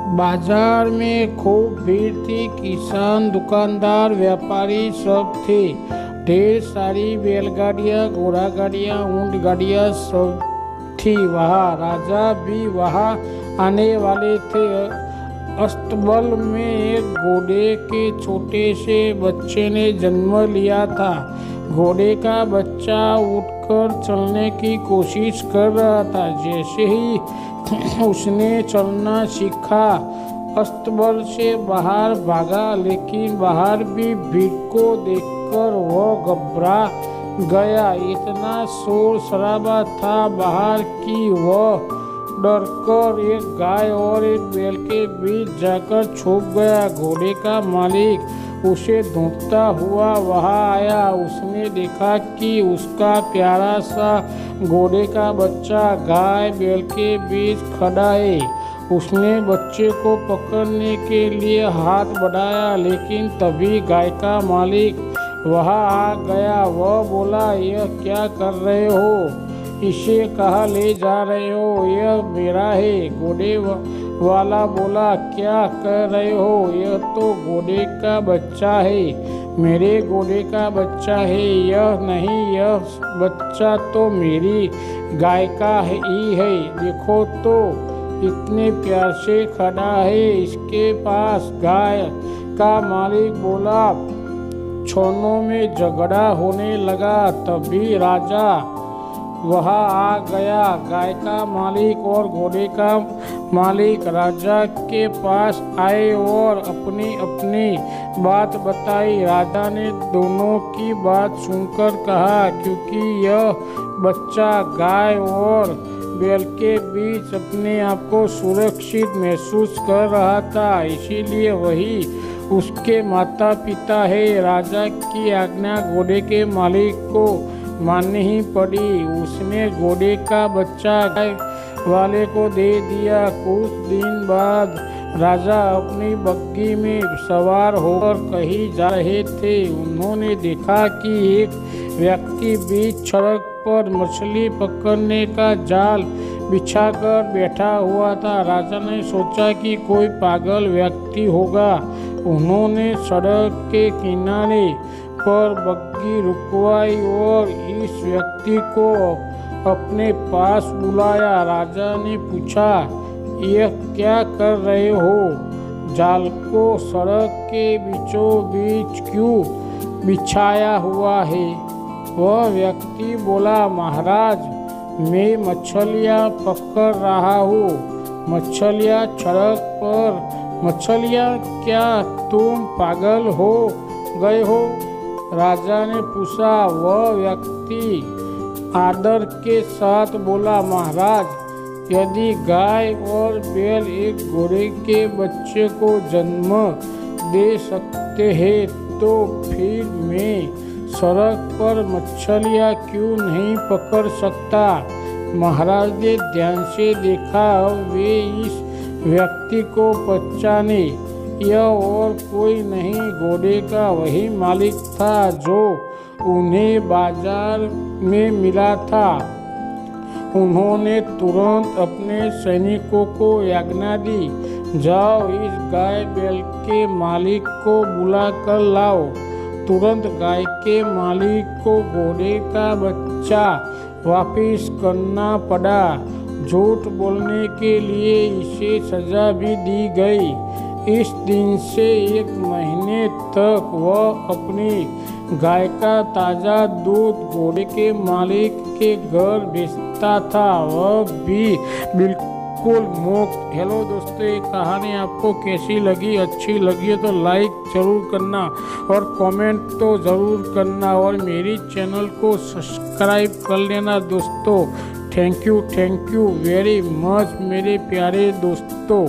बाजार में खूब भीड़ थी। किसान, दुकानदार, व्यापारी सब थे। ढेर सारी बैलगाड़ियाँ, घोड़ा गाड़ियाँ, ऊंट गाड़ियाँ सब थी। वहाँ राजा भी वहाँ आने वाले थे। अस्तबल में एक घोड़े के छोटे से बच्चे ने जन्म लिया था। घोड़े का बच्चा उठकर चलने की कोशिश कर रहा था। जैसे ही उसने चलना सीखा, अस्तबल से बाहर भागा, लेकिन बाहर भी भीड़ को देखकर वह घबरा गया। इतना शोर शराबा था बाहर कि वह डरकर एक गाय और एक बैल के बीच जाकर छुप गया। घोड़े का मालिक उसे ढूंढता हुआ वहां आया। उसने देखा कि उसका प्यारा सा घोड़े का बच्चा गाय बैल के बीच खड़ा है। उसने बच्चे को पकड़ने के लिए हाथ बढ़ाया, लेकिन तभी गाय का मालिक वहां आ गया। वह बोला, यह क्या कर रहे हो? इसे कहाँ ले जा रहे हो? यह मेरा है। घोड़े वाला बोला, क्या कह रहे हो? यह तो घोड़े का बच्चा है, मेरे घोड़े का बच्चा है। यह नहीं, यह बच्चा तो मेरी गाय का ही है। देखो तो इतने प्यार से खड़ा है इसके पास। गाय का मालिक बोला। छोरों में झगड़ा होने लगा। तभी राजा वहाँ आ गया। गाय का मालिक और घोड़े का मालिक राजा के पास आए और अपनी अपनी बात बताई। राजा ने दोनों की बात सुनकर कहा, क्योंकि यह बच्चा गाय और बैल के बीच अपने आप को सुरक्षित महसूस कर रहा था, इसीलिए वही उसके माता पिता है। राजा की आज्ञा घोड़े के मालिक को माननी ही पड़ी। उसने घोड़े का बच्चा गाय वाले को दे दिया। कुछ दिन बाद राजा अपनी बग्घी में सवार होकर कहीं जा रहे थे। उन्होंने देखा कि एक व्यक्ति बीच सड़क पर मछली पकड़ने का जाल बिछाकर बैठा हुआ था। राजा ने सोचा कि कोई पागल व्यक्ति होगा। उन्होंने सड़क के किनारे पर बग्घी रुकवाई और इस व्यक्ति को अपने पास बुलाया। राजा ने पूछा, यह क्या कर रहे हो? जाल को सड़क के बीचों बीच क्यों बिछाया हुआ है? वह व्यक्ति बोला, महाराज, मैं मछलियाँ पकड़ रहा हूँ। मछलियाँ सड़क पर। मछलियाँ? क्या तुम पागल हो गए हो? राजा ने पूछा। वह व्यक्ति आदर के साथ बोला, महाराज, यदि गाय और बैल एक घोड़े के बच्चे को जन्म दे सकते हैं, तो फिर मैं सड़क पर मछलियाँ क्यों नहीं पकड़ सकता? महाराज ने ध्यान से देखा। वे इस व्यक्ति को पहचाने। यह और कोई नहीं, घोड़े का वही मालिक था जो उन्हें बाजार में मिला था। उन्होंने तुरंत अपने सैनिकों को आज्ञा दी, जाओ इस गाय बैल के मालिक को बुला कर लाओ। तुरंत गाय के मालिक को घोड़े का बच्चा वापस करना पड़ा। झूठ बोलने के लिए इसे सजा भी दी गई। इस दिन से 1 महीने तक वह अपनी गाय का ताज़ा दूध घोड़े के मालिक के घर बेचता था। वह भी बिल्कुल मुफ्त। हेलो दोस्तों, ये कहानी आपको कैसी लगी? अच्छी लगी है तो लाइक ज़रूर करना और कमेंट तो ज़रूर करना और मेरी चैनल को सब्सक्राइब कर लेना दोस्तों। थैंक यू वेरी मच मेरे प्यारे दोस्तों।